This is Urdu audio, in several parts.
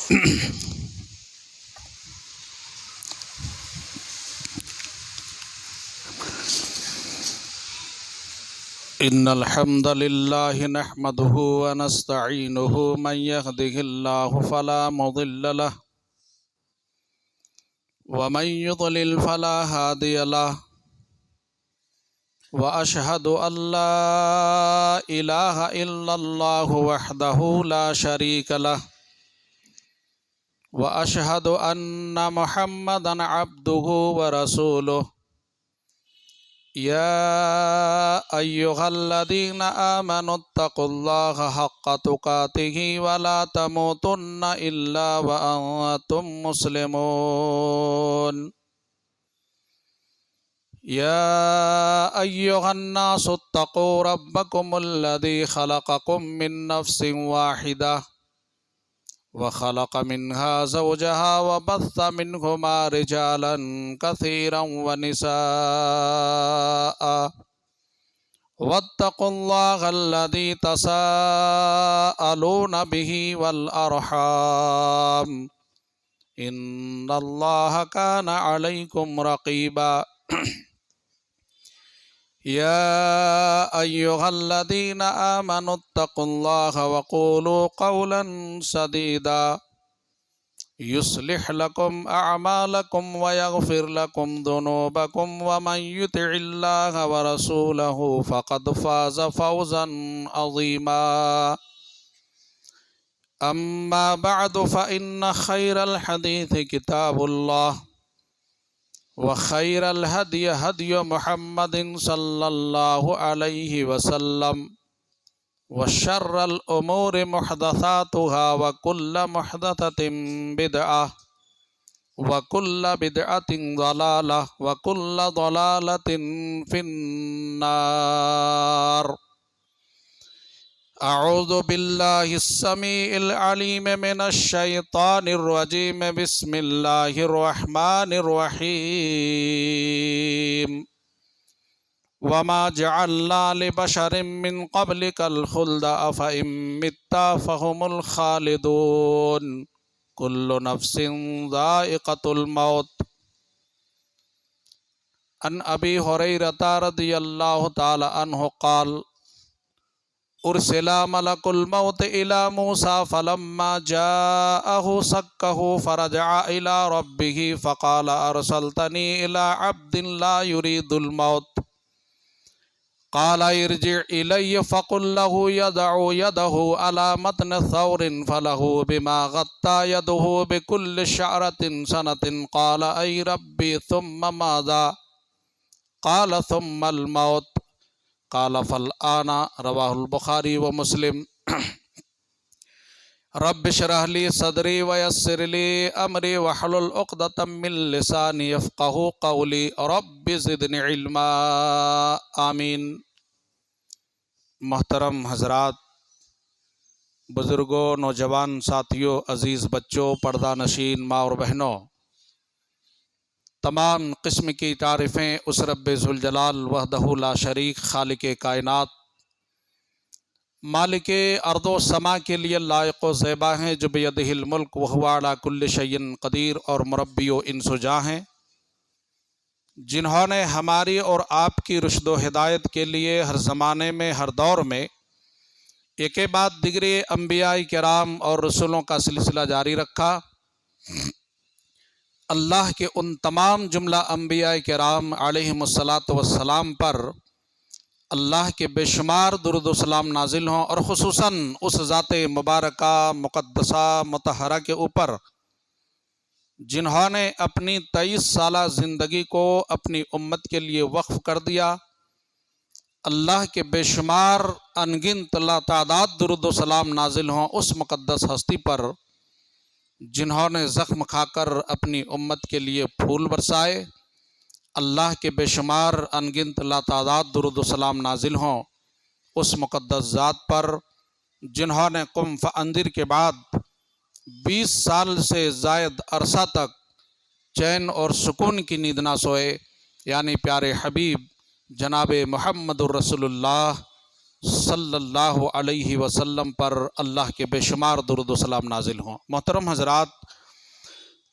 إن الحمد لله نحمده ونستعينه من يهده الله فلا مضل له ومن يضلل فلا هادي له وأشهد أن لا إله إلا الله وحده لا شريك له وأشهد أن محمدا عبده ورسوله يا أيها الذين آمنوا اتقوا الله حق تقاته ولا تموتن إلا وأنتم مسلمون يا أيها الناس اتقوا ربكم الذي خلقكم من نفس واحدة وخلق منها زوجها وبث منهما رجالا كثيرا ونساء واتقوا الله الذي تساءلون به والأرحام إن الله كان عليكم رقيبا يا أيها الذين آمنوا اتقوا الله وقولوا قولا سديدا يصلح لكم أعمالكم ويغفر لكم ذنوبكم ومن يطع الله ورسوله فقد فاز فوزا عظيما أما بعد فإن خير الحديث كتاب الله وخير الهدي هدي محمد صلى الله عليه وسلم وشر الأمور محدثاتها وكل محدثة بدعة وكل بدعة ضلالة وكل ضلالة في النار أعوذ بالله السميع العليم من الشيطان الرجيم بسم الله الرحمن الرحيم وما جعلنا لبشر من قبلك الخلد أفإن مت فهم الخالدون كل نفس ذائقة الموت عن أبي هريرة رضي الله تعالى عنه قال أرسل ملك الموت إلى موسى فلما جاءه سكه فرجع إلى ربه فقال أرسلتني إلى عبد لا يريد الموت قال ارجع إلي فقل له يدع يده على متن ثور فله بما غطى يده بكل شعرة سنة قال أي ربي ثم ماذا قال ثم الموت قال فالآن رواه البخاري ومسلم رب اشرح لي صدري ويسر لي أمري واحلل عقدة من لساني يفقهوا قولي رب زدني علما آمین۔ محترم حضرات، بزرگوں، نوجوان ساتھیوں، عزیز بچوں، پردہ نشین ماں اور بہنوں، تمام قسم کی تعریفیں اس رب ذوالجلال وحدہ لا شریک خالق کائنات مالک ارض و سما کے لیے لائق و زیبا ہیں، جو بیدہ الملک وہو علی کل شیء قدیر اور مربی و انس و جاں ہیں، جنہوں نے ہماری اور آپ کی رشد و ہدایت کے لیے ہر زمانے میں، ہر دور میں ایک کے بعد دیگرے انبیاء کرام اور رسولوں کا سلسلہ جاری رکھا۔ اللہ کے ان تمام جملہ انبیاء کرام علیہم الصلاۃ والسلام پر اللہ کے بے شمار درود و سلام نازل ہوں، اور خصوصاً اس ذات مبارکہ مقدسہ مطہرہ کے اوپر جنہوں نے اپنی 23 سالہ زندگی کو اپنی امت کے لیے وقف کر دیا۔ اللہ کے بے شمار انگنت لاتعداد درود و سلام نازل ہوں اس مقدس ہستی پر جنہوں نے زخم کھا کر اپنی امت کے لیے پھول برسائے۔ اللہ کے بے شمار انگنت لاتعداد درود و سلام نازل ہوں اس مقدس ذات پر جنہوں نے قم فانذر کے بعد 20 سال سے زائد عرصہ تک چین اور سکون کی نیند نہ سوئے، یعنی پیارے حبیب جناب محمد الرسول اللہ صلی اللہ علیہ وسلم پر اللہ کے بے شمار درود و سلام نازل ہوں۔ محترم حضرات،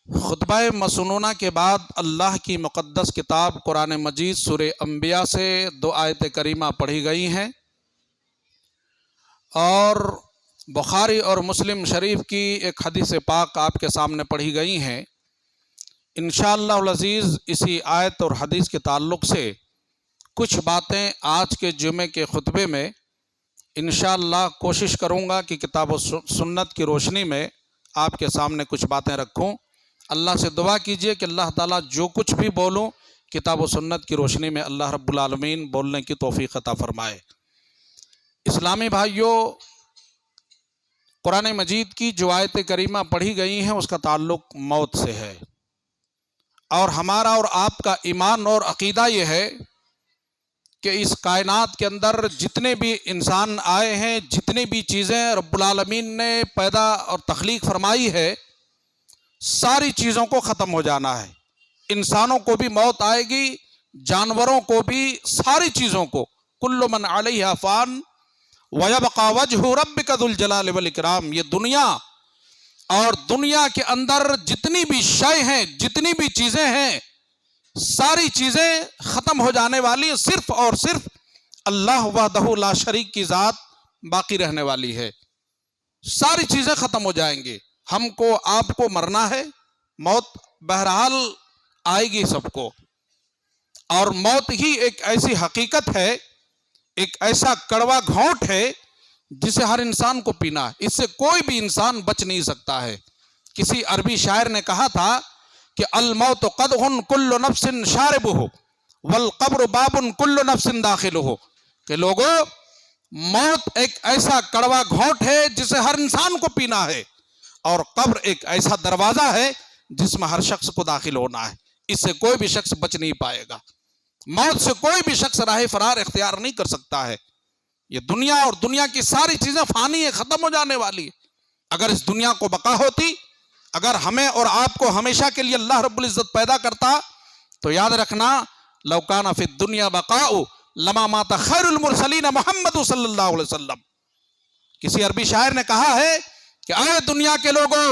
خطبہ مسنونہ کے بعد اللہ کی مقدس کتاب قرآن مجید سورہ انبیاء سے 2 آیت کریمہ پڑھی گئی ہیں، اور بخاری اور مسلم شریف کی ایک حدیث پاک آپ کے سامنے پڑھی گئی ہیں۔ انشاءاللہ العزیز اسی آیت اور حدیث کے تعلق سے کچھ باتیں آج کے جمعے کے خطبے میں انشاءاللہ کوشش کروں گا کہ کتاب و سنت کی روشنی میں آپ کے سامنے کچھ باتیں رکھوں۔ اللہ سے دعا کیجئے کہ اللہ تعالیٰ جو کچھ بھی بولوں کتاب و سنت کی روشنی میں اللہ رب العالمین بولنے کی توفیق عطا فرمائے۔ اسلامی بھائیوں، قرآن مجید کی جو آیت کریمہ پڑھی گئی ہیں اس کا تعلق موت سے ہے، اور ہمارا اور آپ کا ایمان اور عقیدہ یہ ہے کہ اس کائنات کے اندر جتنے بھی انسان آئے ہیں، جتنی بھی چیزیں رب العالمین نے پیدا اور تخلیق فرمائی ہے، ساری چیزوں کو ختم ہو جانا ہے۔ انسانوں کو بھی موت آئے گی، جانوروں کو بھی، ساری چیزوں کو۔ کل من علیہا فان وَيَبْقَى وَجْهُ رَبِّكَ ذُو الْجَلَالِ وَالْإِكْرَامِ۔ یہ دنیا اور دنیا کے اندر جتنی بھی شے ہیں، جتنی بھی چیزیں ہیں، ساری چیزیں ختم ہو جانے والی، صرف اور صرف اللہ وحدہ لا شریک کی ذات باقی رہنے والی ہے۔ ساری چیزیں ختم ہو جائیں گی، ہم کو آپ کو مرنا ہے، موت بہرحال آئے گی سب کو، اور موت ہی ایک ایسی حقیقت ہے، ایک ایسا کڑوا گھونٹ ہے جسے ہر انسان کو پینا ہے، اس سے کوئی بھی انسان بچ نہیں سکتا ہے۔ کسی عربی شاعر نے کہا تھا کہ الموت قدح کل نفس شاربہ والقبر باب کل نفس داخلہ، کہ لوگوں، موت ایک ایسا کڑوا گھونٹ ہے جسے ہر انسان کو پینا ہے، اور قبر ایک ایسا دروازہ ہے جس میں ہر شخص کو داخل ہونا ہے، اس سے کوئی بھی شخص بچ نہیں پائے گا۔ موت سے کوئی بھی شخص راہ فرار اختیار نہیں کر سکتا ہے۔ یہ دنیا اور دنیا کی ساری چیزیں فانی ہے، ختم ہو جانے والی ہے۔ اگر اس دنیا کو بقا ہوتی، اگر ہمیں اور آپ کو ہمیشہ کے لیے اللہ رب العزت پیدا کرتا، تو یاد رکھنا لو کان فی الدنیا بقاء لما مات خیر المرسلین محمد صلی اللہ علیہ وسلم۔ کسی عربی شاعر نے کہا ہے کہ اے دنیا کے لوگوں،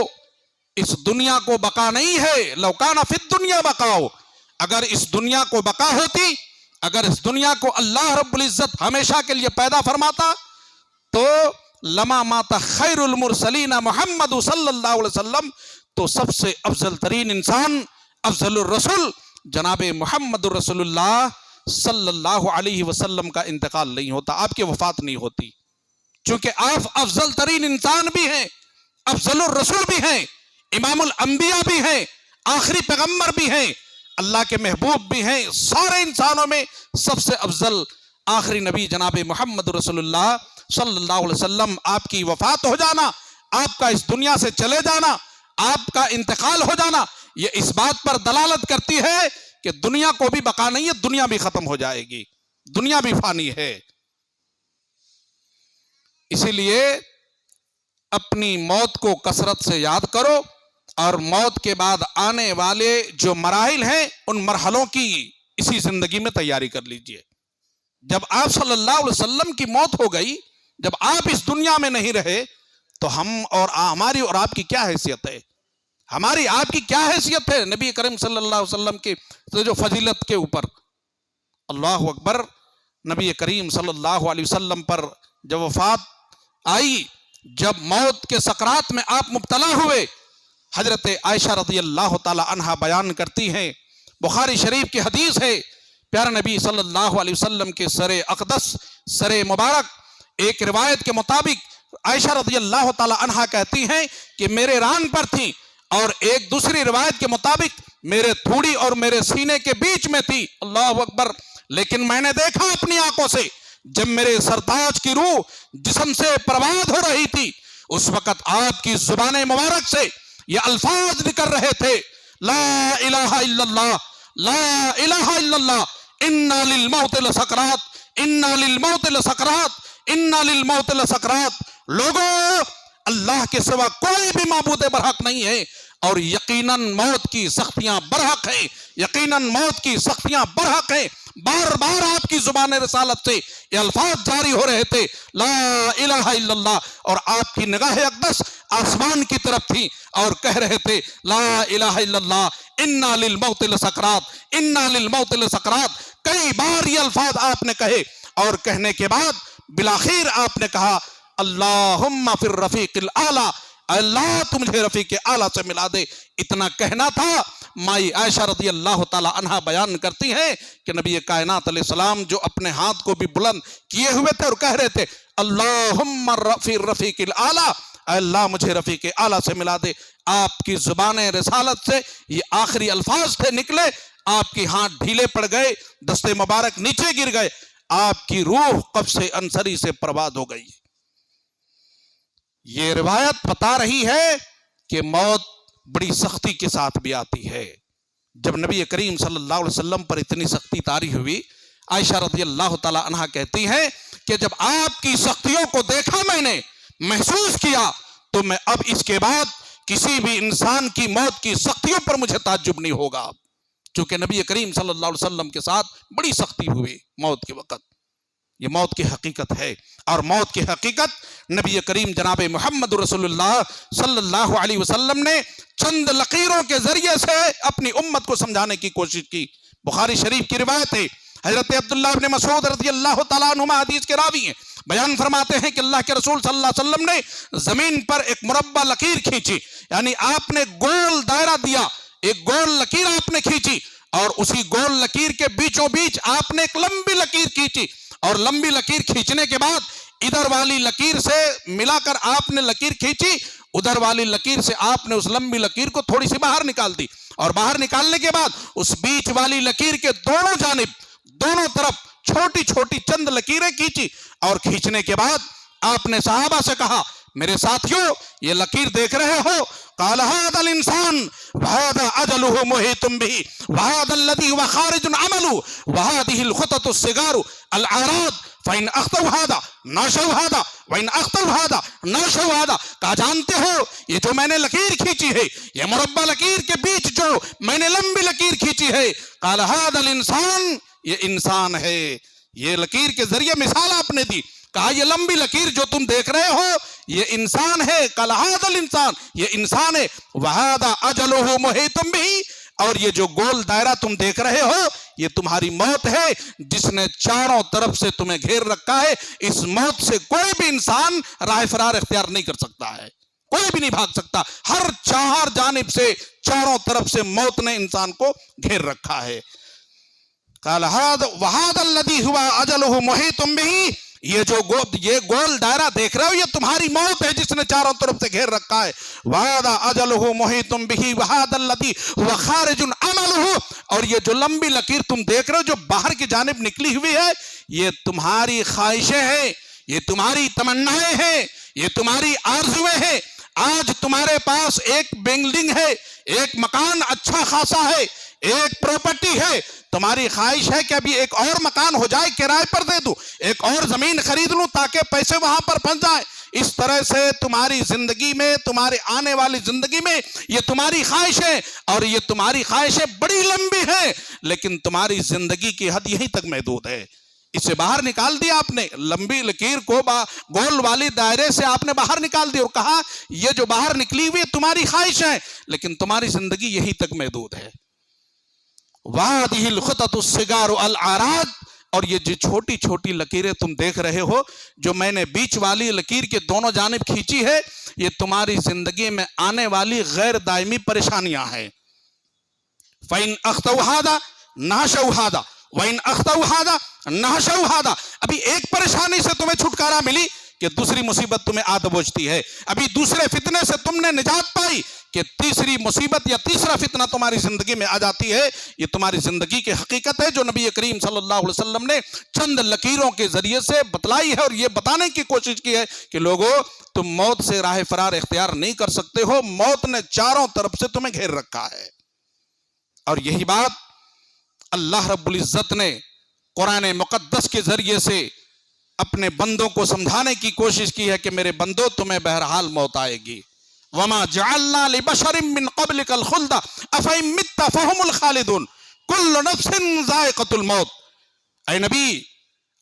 اس دنیا کو بقا نہیں ہے، لو کان فی الدنیا بقاء، اگر اس دنیا کو بقا ہوتی، اگر اس دنیا کو اللہ رب العزت ہمیشہ کے لیے پیدا فرماتا، تو لما مات خیر المرسلین محمد صلی اللہ علیہ وسلم، تو سب سے افضل ترین انسان، افضل الرسول جناب محمد رسول اللہ صلی اللہ علیہ وسلم کا انتقال نہیں ہوتا، آپ کی وفات نہیں ہوتی، چونکہ آپ افضل ترین انسان بھی ہیں، افضل الرسول بھی ہیں، امام الانبیاء بھی ہیں، آخری پیغمبر بھی ہیں، اللہ کے محبوب بھی ہیں، سارے انسانوں میں سب سے افضل آخری نبی جناب محمد رسول اللہ صلی اللہ علیہ وسلم، آپ کی وفات ہو جانا، آپ کا اس دنیا سے چلے جانا، آپ کا انتقال ہو جانا، یہ اس بات پر دلالت کرتی ہے کہ دنیا کو بھی بقا نہیں ہے، دنیا بھی ختم ہو جائے گی، دنیا بھی فانی ہے۔ اسی لیے اپنی موت کو کثرت سے یاد کرو، اور موت کے بعد آنے والے جو مراحل ہیں ان مرحلوں کی اسی زندگی میں تیاری کر لیجئے۔ جب آپ صلی اللہ علیہ وسلم کی موت ہو گئی، جب آپ اس دنیا میں نہیں رہے، تو ہماری اور آپ کی کیا حیثیت ہے؟ ہماری آپ کی کیا حیثیت ہے نبی کریم صلی اللہ علیہ وسلم کی جو فضیلت کے اوپر؟ اللہ اکبر، نبی کریم صلی اللہ علیہ وسلم پر جب وفات آئی، جب موت کے سکرات میں آپ مبتلا ہوئے، حضرت عائشہ رضی اللہ تعالی عنہا بیان کرتی ہیں، بخاری شریف کی حدیث ہے، پیارے نبی صلی اللہ علیہ وسلم کے سر اقدس، سر مبارک، ایک روایت کے مطابق عائشہ رضی اللہ تعالی عنہا کہتی ہیں کہ میرے ران پر تھی، اور ایک دوسری روایت کے مطابق میرے تھوڑی اور میرے سینے کے بیچ میں تھی، اللہ اکبر، لیکن میں نے دیکھا اپنی آنکھوں سے جب میرے سرتاج کی روح جسم سے پرواز ہو رہی تھی، اس وقت آپ کی زبان مبارک سے یہ الفاظ نکل رہے تھے، لا الہ الا اللہ، لا الہ الا اللہ، انا للموت لسکرات، انا للموت لسکرات، انا للموت لسکرات۔ لوگوں، اللہ کے سوا کوئی بھی معبود برحق نہیں ہے، اور یقیناً موت کی سختیاں برحق ہیں، یقیناً موت کی سختیاں برحق ہیں۔ بار بار آپ کی زبان رسالت سے یہ الفاظ جاری ہو رہے تھے، لا الہ الا اللہ، اور آپ کی نگاہ اقدس آسمان کی طرف تھی اور کہہ رہے تھے لا الہ الا اللہ، انا للموت لسکرات، انا للموت لسکرات۔ کئی بار یہ الفاظ آپ نے کہے، اور کہنے کے بعد بالآخر آپ نے کہا اللہم فی الرفیق الاعلی، اللہ تو مجھے رفیق اعلیٰ سے ملا دے۔ اتنا کہنا تھا۔ مائی عائشہ رضی اللہ تعالی عنہا بیان کرتی ہیں کہ نبی کائنات علیہ السلام جو اپنے ہاتھ کو بھی بلند کیے ہوئے تھے اور کہہ رہے تھے اللہم فی الرفیق الاعلی، اللہ مجھے رفیق اعلیٰ سے ملا دے۔ آپ کی زبان رسالت سے یہ آخری الفاظ تھے نکلے، آپ کی ہاتھ ڈھیلے پڑ گئے، دست مبارک نیچے گر گئے، آپ کی روح قبض انصری سے پرواز ہو گئی۔ یہ روایت بتا رہی ہے کہ موت بڑی سختی کے ساتھ بھی آتی ہے۔ جب نبی کریم صلی اللہ علیہ وسلم پر اتنی سختی طاری ہوئی، عائشہ رضی اللہ تعالی عنہا کہتی ہیں کہ جب آپ کی سختیوں کو دیکھا، میں نے محسوس کیا، تو میں اب اس کے بعد کسی بھی انسان کی موت کی سختیوں پر مجھے تعجب نہیں ہوگا، چونکہ نبی کریم صلی اللہ علیہ وسلم کے ساتھ بڑی سختی ہوئی موت کے وقت۔ یہ موت کی حقیقت ہے، اور موت کی حقیقت نبی کریم جناب محمد رسول اللہ صلی اللہ علیہ وسلم نے چند لکیروں کے ذریعے سے اپنی امت کو سمجھانے کی کوشش کی۔ بخاری شریف کی روایت ہے، حضرت عبداللہ بن مسعود رضی اللہ تعالیٰ عنہما حدیث کے راوی ہیں، بیان فرماتے ہیں کہ اللہ کے رسول صلی اللہ علیہ وسلم نے زمین پر ایک مربع لکیر کھینچی، یعنی آپ نے گول دائرہ دیا، ایک گول لکیر آپ نے کھینچی، اور اسی گول لکیر کے بیچوں بیچ آپ نے ایک لمبی لکیر کھینچی، اور لمبی لکیر کھینچنے کے بعد ادھر والی لکیر سے ملا کر آپ نے لکیر کھینچی، ادھر والی لکیر سے آپ نے اس لمبی لکیر کو تھوڑی سی باہر نکال دی، اور باہر نکالنے کے بعد اس بیچ والی لکیر کے دونوں جانب، دونوں طرف چھوٹی چھوٹی چند لکیریں کھینچی، اور کھینچنے کے بعد آپ نے صحابہ سے کہا میرے ساتھیوں یہ لکیر دیکھ رہے ہو؟ قال هذا الانسان وهذا اجله محيط به وهذا الذي هو خارج عمله وهذه الخطط الصغار العراض فإن اخطوا هذا ناشوا هذا وإن اخطوا هذا ناشوا هذا۔ کہا جانتے ہو یہ جو میں نے لکیر کھینچی ہے، یہ مربع لکیر کے بیچ جو میں نے لمبی لکیر کھینچی ہے، قال هذا الانسان، یہ انسان ہے۔ یہ لکیر کے ذریعے مثال آپ نے دی، کہا یہ لمبی لکیر جو تم دیکھ رہے ہو یہ انسان ہے، قال هذا الانسان، یہ انسان ہے، وهذا اجله محيط به، اور یہ جو گول دائرہ تم دیکھ رہے ہو یہ تمہاری موت ہے جس نے چاروں طرف سے تمہیں گھیر رکھا ہے۔ اس موت سے کوئی بھی انسان راہ فرار اختیار نہیں کر سکتا ہے، کوئی بھی نہیں بھاگ سکتا، ہر چار جانب سے چاروں طرف سے موت نے انسان کو گھیر رکھا ہے۔ قال وهذا الذي هو اجله محيط به، یہ گول دائرہ دیکھ رہے ہو یہ تمہاری موت ہے جس نے چاروں طرف سے گھیر رکھا ہے۔ وَهَذَا أَجَلُهُ مُحِيطٌ بِهِ وَهَذَا الَّذِي هُوَ خَارِجٌ عَمَلُهُ، اور یہ جو لمبی لکیر تم دیکھ رہے ہو جو باہر کی جانب نکلی ہوئی ہے یہ تمہاری خواہشیں ہیں، یہ تمہاری تمنائیں ہیں، یہ تمہاری آرزویں ہیں۔ آج تمہارے پاس ایک بلڈنگ ہے، ایک مکان اچھا خاصا ہے، ایک پراپرٹی ہے، تمہاری خواہش ہے کہ ابھی ایک اور مکان ہو جائے کرائے پر دے دوں، ایک اور زمین خرید لوں تاکہ پیسے وہاں پر پھنس جائیں۔ اس طرح سے تمہاری زندگی میں، تمہارے آنے والی زندگی میں یہ تمہاری خواہشیں، اور یہ تمہاری خواہشیں بڑی لمبی ہیں، لیکن تمہاری زندگی کی حد یہیں تک محدود ہے۔ اسے باہر نکال دیا آپ نے، لمبی لکیر کو گول والی دائرے سے آپ نے باہر نکال دیا اور کہا یہ جو باہر نکلی ہوئی تمہاری خواہش ہے، لیکن تمہاری زندگی یہیں تک محدود ہے۔ وَهَذِهِ الْخُطَطُ الصِّغَارُ الْعَرَاض، اور یہ جو چھوٹی چھوٹی لکیریں تم دیکھ رہے ہو جو میں نے بیچ والی لکیر کے دونوں جانب کھینچی ہے، یہ تمہاری زندگی میں آنے والی غیر دائمی پریشانیاں ہیں۔ فَإِنْ أَخْطَوْا هَذَا نَحْشَوْا هَذَا وَإِنْ أَخْطَوْا هَذَا نَحْشَوْا هَذَا۔ ابھی ایک پریشانی سے تمہیں چھٹکارا ملی کہ دوسری مصیبت تمہیں آ دبوچتی ہے، ابھی دوسرے فتنے سے تم نے نجات پائی کہ تیسری مصیبت یا تیسرا فتنہ تمہاری زندگی میں آ جاتی ہے۔ یہ تمہاری زندگی کی حقیقت ہے جو نبی کریم صلی اللہ علیہ وسلم نے چند لکیروں کے ذریعے سے بتلائی ہے، اور یہ بتانے کی کوشش کی ہے کہ لوگوں تم موت سے راہ فرار اختیار نہیں کر سکتے ہو، موت نے چاروں طرف سے تمہیں گھیر رکھا ہے۔ اور یہی بات اللہ رب العزت نے قرآن مقدس کے ذریعے سے اپنے بندوں کو سمجھانے کی کوشش کی ہے کہ میرے بندوں تمہیں بہرحال موت آئے گی، وما جعلنا لبشر من قبلك الخلد افإن مت فهم الخالدون كل نفس ذائقۃ الموت۔ اے نبی،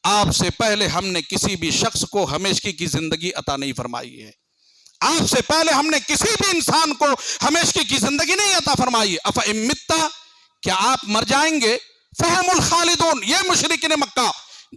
آپ سے پہلے ہم نے کسی بھی شخص کو ہمیشگی کی زندگی عطا نہیں فرمائی ہے، آپ سے پہلے ہم نے کسی بھی انسان کو ہمیشگی کی زندگی نہیں عطا فرمائی ہے۔ افإن مت، کیا آپ مر جائیں گے؟ فهم الخالدون، یہ مشرکین مکہ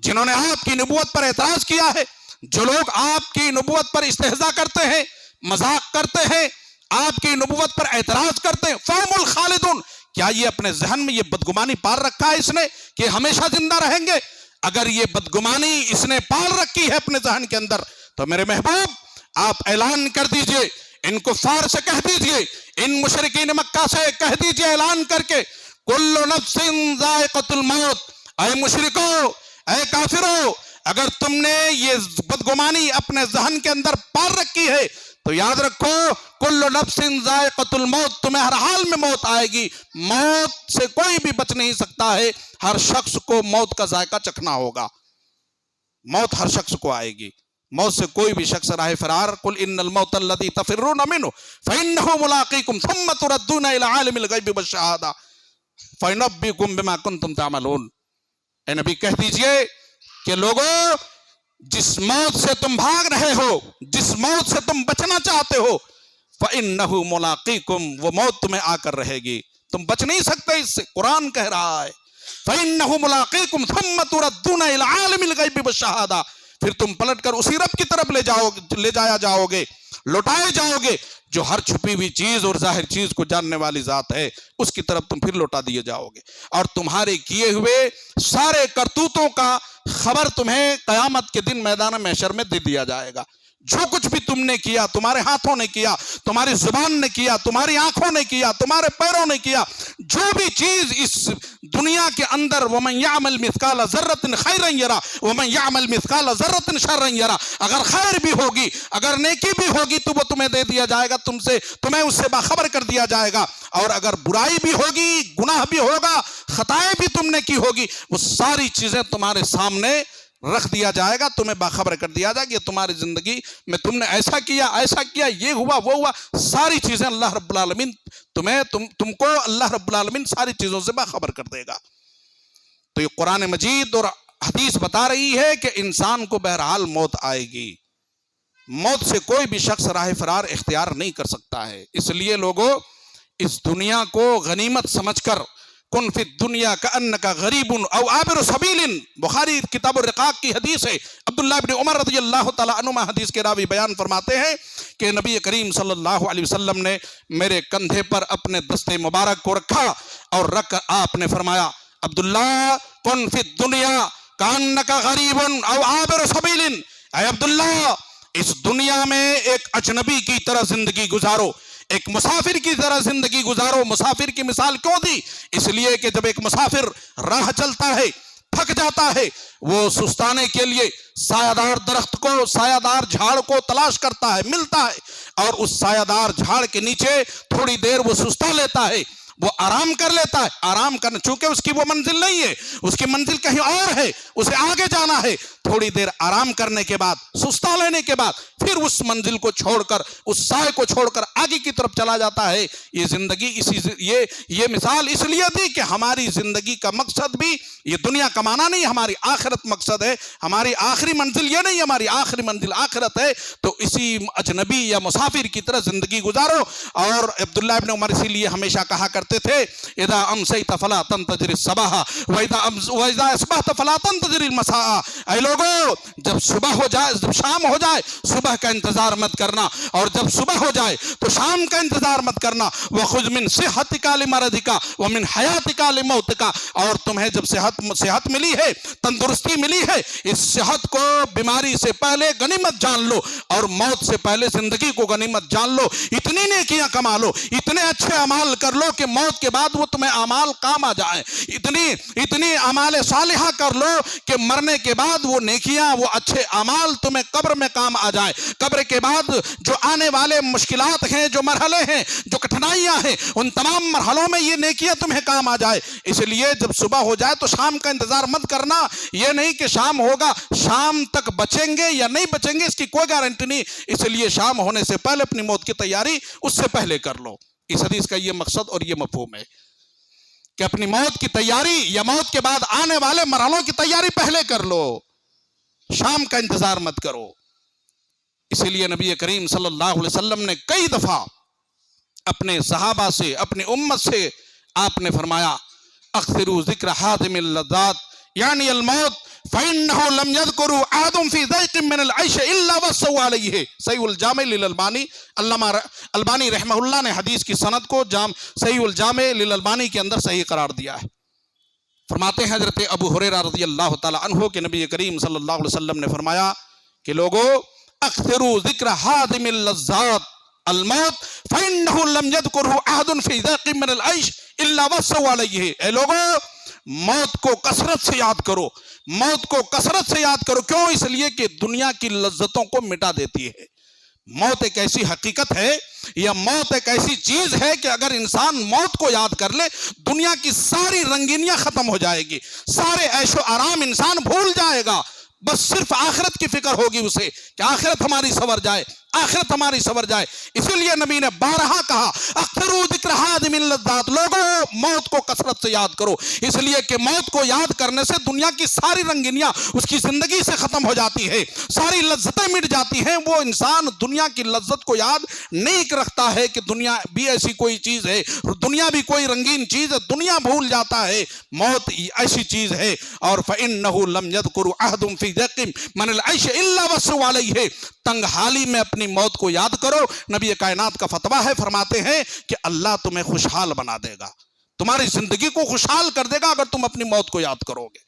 جنہوں نے آپ کی نبوت پر اعتراض کیا ہے، جو لوگ آپ کی نبوت پر استہزاء کرتے ہیں، مذاق کرتے ہیں، آپ کی نبوت پر اعتراض کرتے ہیں، فهم الخالدون، کیا یہ اپنے ذہن میں یہ بدگمانی پال رکھا ہے اس نے کہ ہمیشہ زندہ رہیں گے؟ اگر یہ بدگمانی اس نے پال رکھی ہے اپنے ذہن کے اندر تو میرے محبوب آپ اعلان کر دیجئے، ان کفار سے کہہ دیجئے، ان مشرکین مکہ سے کہہ دیجئے اعلان کر کے، کل نفس ذائقۃ الموت، اے مشرکو، اے کافرو، اگر تم نے یہ بدگمانی اپنے ذہن کے اندر پال رکھی ہے تو یاد رکھو، کل نفس ذائقۃ الموت، تمہیں ہر حال میں موت آئے گی، موت سے کوئی بھی بچ نہیں سکتا ہے، ہر شخص کو موت کا ذائقہ چکھنا ہوگا، موت ہر شخص کو آئے گی، موت سے کوئی بھی شخص راہ فرار، قل ان الموت الذی تفرون منہ فانہ ملاقیکم ثم تردون الی عالم الغیب والشہادہ فینبئکم بما کنتم تعملون۔ اے نبی کہہ دیجئے کہ لوگوں، جس موت سے تم بھاگ رہے ہو، جس موت سے تم بچنا چاہتے ہو، فَإِنَّهُ مُلَاقِيكُمْ، وہ موت تمہیں آ کر رہے گی، تم بچ نہیں سکتے اس سے، قرآن کہہ رہا ہے فَإِنَّهُ مُلَاقِيكُمْ ثُمَّ تُرَدُّونَ إِلَىٰ عَالِمِ الْغَيْبِ وَالشَّهَادَةِ، پھر تم پلٹ کر اسی رب کی طرف لے جایا جاؤ گے، لوٹائے جاؤ گے، جو ہر چھپی ہوئی چیز اور ظاہر چیز کو جاننے والی ذات ہے، اس کی طرف تم پھر لوٹا دیے جاؤ گے، اور تمہارے کیے ہوئے سارے کرتوتوں کا خبر تمہیں قیامت کے دن میدان محشر میں دے دیا جائے گا۔ جو کچھ بھی تم نے کیا، تمہارے ہاتھوں نے کیا، تمہاری زبان نے کیا، تمہاری آنکھوں نے کیا، تمہارے پیروں نے کیا، جو بھی چیز اس دنیا کے اندر، وَمَنْ يَعْمَلْ مِثْقَالَ ذَرَّةٍ خَيْرًا يَرَى وَمَنْ يَعْمَلْ مِثْقَالَ ذَرَّةٍ شَرًّا يَرَى، اگر خیر بھی ہوگی، اگر نیکی بھی ہوگی تو وہ تمہیں دے دیا جائے گا، تمہیں اس سے باخبر کر دیا جائے گا، اور اگر برائی بھی ہوگی، گناہ بھی ہوگا، خطائیں بھی تم نے کی ہوگی، وہ ساری چیزیں تمہارے سامنے رکھ دیا جائے گا، تمہیں باخبر کر دیا جائے گا کہ تمہاری زندگی میں تم نے ایسا کیا، یہ ہوا، وہ ہوا، ساری چیزیں اللہ رب العالمین تم کو اللہ رب العالمین ساری چیزوں سے باخبر کر دے گا۔ تو یہ قرآن مجید اور حدیث بتا رہی ہے کہ انسان کو بہرحال موت آئے گی، موت سے کوئی بھی شخص راہ فرار اختیار نہیں کر سکتا ہے، اس لیے لوگوں، اس دنیا کو غنیمت سمجھ کر، کن فی الدنیا کأنک غریب او عابر سبیل، بخاری کتاب الرقاق کی حدیث ہے، عبداللہ بن عمر رضی اللہ تعالیٰ عنہما حدیث کے راوی بیان فرماتے ہیں کہ نبی کریم صلی اللہ علیہ وسلم نے میرے کندھے پر اپنے دست مبارک کو رکھا اور رکھ کر آپ نے فرمایا، عبداللہ کن فی الدنیا کأنک غریب او عابر سبیل، اے عبداللہ اس دنیا میں ایک اجنبی کی طرح زندگی گزارو، ایک مسافر کی طرح زندگی گزارو۔ مسافر کی مثال کیوں دی؟ اس لیے کہ جب ایک مسافر راہ چلتا ہے، تھک جاتا ہے، وہ سستانے کے لیے سایہ دار درخت کو، سایہ دار جھاڑ کو تلاش کرتا ہے، ملتا ہے، اور اس سایہ دار جھاڑ کے نیچے تھوڑی دیر وہ سستا لیتا ہے، وہ آرام کر لیتا ہے، آرام کرنا، چونکہ اس کی وہ منزل نہیں ہے، اس کی منزل کہیں اور ہے، اسے آگے جانا ہے، تھوڑی دیر آرام کرنے کے بعد، سستا لینے کے بعد پھر اس منزل کو چھوڑ کر، اس سائے کو چھوڑ کر آگے کی طرف چلا جاتا ہے۔ یہ زندگی یہ مثال اس لیے دی کہ ہماری زندگی کا مقصد بھی یہ دنیا کمانا نہیں، ہماری آخرت مقصد ہے، ہماری آخری منزل یہ نہیں، ہماری آخری منزل آخرت ہے، تو اسی اجنبی یا مسافر کی طرح زندگی گزارو۔ اور عبداللہ ابن عمر اسی لیے ہمیشہ کہا کرتے تھے، اذا امسیت فلا تنتظر الصباح واذا اصبحت فلا تنتظر المساء، اے لوگو جب صبح ہو جائے، جب شام ہو جائے صبح کا انتظار مت کرنا، اور جب صبح ہو جائے تو شام کا انتظار مت کرنا، وخذ من صحتک لمرضک ومن حیاتک لموتک، اور تمہیں جب صحت ملی ہے، تندرستی ملی ہے، اس صحت کو بیماری سے پہلے غنیمت جان لو، اور موت سے پہلے زندگی کو غنیمت جان لو، اتنی نیکیاں کما لو، اتنے اچھے اعمال کر لو کہ موت کے بعد وہ تمہیں اعمال کام آ جائیں. اتنی اعمال صالحہ کر لو کہ مرنے کے بعد وہ نیکیاں، وہ اچھے اعمال تمہیں قبر میں کام آ جائیں. قبر کے بعد جو آنے والے مشکلات ہیں، جو مرحلے ہیں، جو کٹھنائیاں ہیں، ان تمام مرحلوں میں یہ نیکیاں تمہیں کام آ جائے. اس لیے جب صبح ہو جائے تو شام کا انتظار مت کرنا. یہ نہیں کہ شام ہوگا، شام تک بچیں گے یا نہیں بچیں گے اس کی کوئی گارنٹی نہیں. اس لیے شام ہونے سے پہلے اپنی موت کی تیاری اس سے پہلے کر لو. اس حدیث کا یہ مقصد اور یہ مفہوم ہے کہ اپنی موت کی تیاری یا موت کے بعد آنے والے مرحلوں کی تیاری پہلے کر لو، شام کا انتظار مت کرو. اسی لیے نبی کریم صلی اللہ علیہ وسلم نے کئی دفعہ اپنے صحابہ سے، اپنی امت سے آپ نے فرمایا اکثروا ذکر حاتم اللذات یعنی الموت فإنه لم يذكر أحد في ضيق من العيش إلا وصوا عليه. صحیح الجامع للالبانی، علامہ البانی رحمہ اللہ نے حدیث کی سند کو صحیح الجامع للالبانی کے اندر صحیح قرار دیا ہے. فرماتے ہیں حضرت ابو ہریرہ رضی اللہ تعالی عنہ کہ نبی کریم صلی اللہ علیہ وسلم نے فرمایا کہ لوگو اکثروا ذکر حاتم اللذات الموت فإنه لم يذكره أحد في ضيق من العيش إلا وصوا عليه. اے لوگو موت کو کثرت سے یاد کرو، موت کو کثرت سے یاد کرو. کیوں؟ اس لیے کہ دنیا کی لذتوں کو مٹا دیتی ہے. موت ایک ایسی حقیقت ہے یا موت ایک ایسی چیز ہے کہ اگر انسان موت کو یاد کر لے دنیا کی ساری رنگینیاں ختم ہو جائے گی، سارے عیش و آرام انسان بھول جائے گا. بس صرف آخرت کی فکر ہوگی اسے کہ آخرت ہماری سنور جائے، آخرت ہماری سنور جائے. اسی لیے نبی نے بارہا کہا اکثروا ذکر حاتم اللذات، لوگوں موت کو کثرت سے یاد کرو. اس لیے کہ موت کو یاد کرنے سے دنیا کی ساری رنگینیاں اس کی زندگی سے ختم ہو جاتی ہے، ساری لذتیں مٹ جاتی ہیں. وہ انسان دنیا کی لذت کو یاد نہیں رکھتا ہے کہ دنیا بھی ایسی کوئی چیز ہے، دنیا بھی کوئی رنگین چیز ہے، دنیا بھول جاتا ہے. موت ایسی چیز ہے. اور فإنه لم يذكر أحد في ضيق من العيش إلا وصوا عليه. تنگ حالی میں اپنی موت کو یاد کرو. نبی کائنات کا فتویٰ ہے، فرماتے ہیں کہ اللہ تمہیں خوشحال بنا دے گا، تمہاری زندگی کو خوشحال کر دے گا اگر تم اپنی موت کو یاد کرو گے.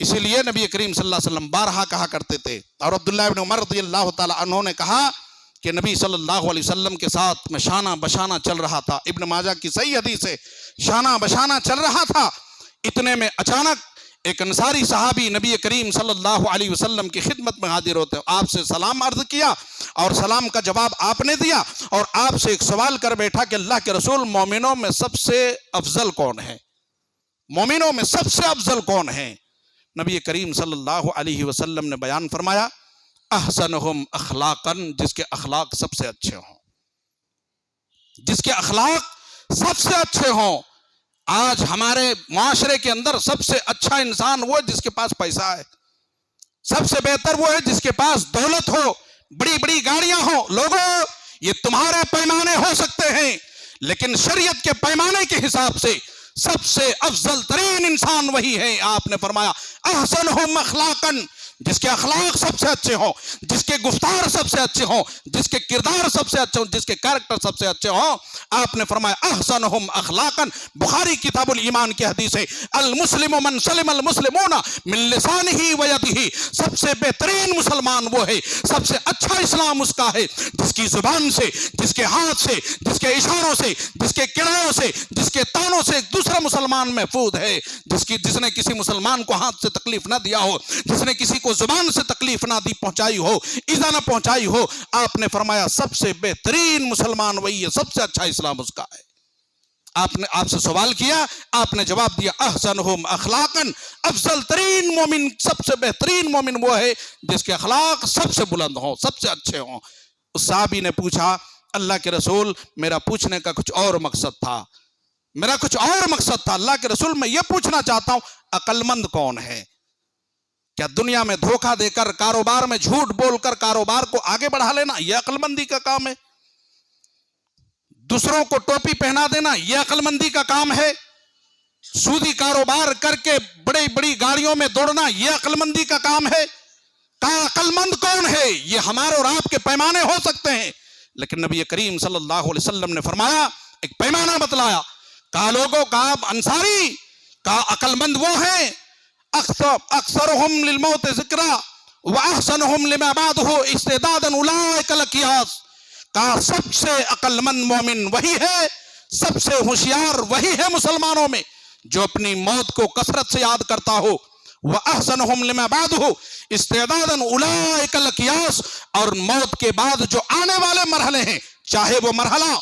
اسی لیے نبی کریم صلی اللہ علیہ وسلم بارہا کہا کرتے تھے. اور عبداللہ ابن عمر رضی اللہ تعالی عنہ نے کہا کہ نبی صلی اللہ علیہ وسلم کے ساتھ میں شانہ بشانہ چل رہا تھا. ابن ماجہ کی صحیح حدیث ہے، شانہ بشانہ چل رہا تھا. اتنے میں اچانک ایک انصاری صحابی نبی کریم صلی اللہ علیہ وسلم کی خدمت میں حاضر ہوتے ہیں. آپ سے سلام عرض کیا اور سلام کا جواب آپ نے دیا اور آپ سے ایک سوال کر بیٹھا کہ اللہ کے رسول مومنوں میں سب سے افضل کون ہے؟ مومنوں میں سب سے افضل کون ہے؟ نبی کریم صلی اللہ علیہ وسلم نے بیان فرمایا احسنہم اخلاقا، جس کے اخلاق سب سے اچھے ہوں، جس کے اخلاق سب سے اچھے ہوں. آج ہمارے معاشرے کے اندر سب سے اچھا انسان وہ ہے جس کے پاس پیسہ ہے، سب سے بہتر وہ ہے جس کے پاس دولت ہو، بڑی بڑی گاڑیاں ہوں. لوگوں یہ تمہارے پیمانے ہو سکتے ہیں لیکن شریعت کے پیمانے کے حساب سے سب سے افضل ترین انسان وہی ہے. آپ نے فرمایا احسنہم اخلاقا، جس کے اخلاق سب سے اچھے ہوں، جس کے گفتار سب سے اچھے ہوں، جس کے کردار سب سے اچھے ہوں، جس کے کیریکٹر سب سے اچھے ہوں. آپ نے فرمایا احسنہم اخلاقا. بخاری کتاب الایمان کی حدیث ہے المسلم من سلم المسلمون من لسانہ و یدہ. سب سے بہترین مسلمان وہ ہے، سب سے اچھا اسلام اس کا ہے جس کی زبان سے، جس کے ہاتھ سے، جس کے اشاروں سے، جس کے کناروں سے، جس کے تانوں سے ایک دوسرا مسلمان محفوظ ہے، جس نے کسی مسلمان کو ہاتھ سے تکلیف نہ دیا ہو، جس نے کسی کو زبان سے تکلیف نہ دی پہنچائی ہو، ایذا نہ پہنچائی ہو. آپ نے فرمایا سب سے بہترین مسلمان وہی ہے، سب سے اچھا اسلام اس کا ہے. آپ سے سوال کیا، آپ نے جواب دیا احسنہم اخلاقا. افضل ترین مومن، سب سے بہترین مومن وہ ہے جس کے اخلاق سب سے بلند ہوں، سب سے اچھے ہوں. اس صحابی نے پوچھا اللہ کے رسول میرا پوچھنے کا کچھ اور مقصد تھا، میرا کچھ اور مقصد تھا. اللہ کے رسول میں یہ پوچھنا چاہتا ہوں عقل مند کون ہے؟ کیا دنیا میں دھوکہ دے کر، کاروبار میں جھوٹ بول کر کاروبار کو آگے بڑھا لینا یہ عقل مندی کا کام ہے؟ دوسروں کو ٹوپی پہنا دینا یہ عقل مندی کا کام ہے؟ سودی کاروبار کر کے بڑی بڑی گاڑیوں میں دوڑنا یہ عقل مندی کا کام ہے؟ کہا عقل مند کون ہے؟ یہ ہمارے اور آپ کے پیمانے ہو سکتے ہیں لیکن نبی کریم صلی اللہ علیہ وسلم نے فرمایا ایک پیمانہ بتلایا. کہا لوگوں، کہا انصاری، کہا عقل مند وہ ہیں اکثرہم للموت ذکرا واحسنہم لما بعدہ استعدادا اولئک الاکیاس. کہا سب سے عقل مند مومن وہی ہے، سب سے ہوشیار وہی ہے مسلمانوں میں جو اپنی موت کو کثرت سے یاد کرتا ہو. وَأَحْسَنُهُمْ لِمَا بَعْدُهُ اسْتِعْدَادًا أُولَٰئِكَ الْأَكْيَاسُ، اور موت کے بعد جو آنے والے مرحلے ہیں، چاہے وہ مرحلہ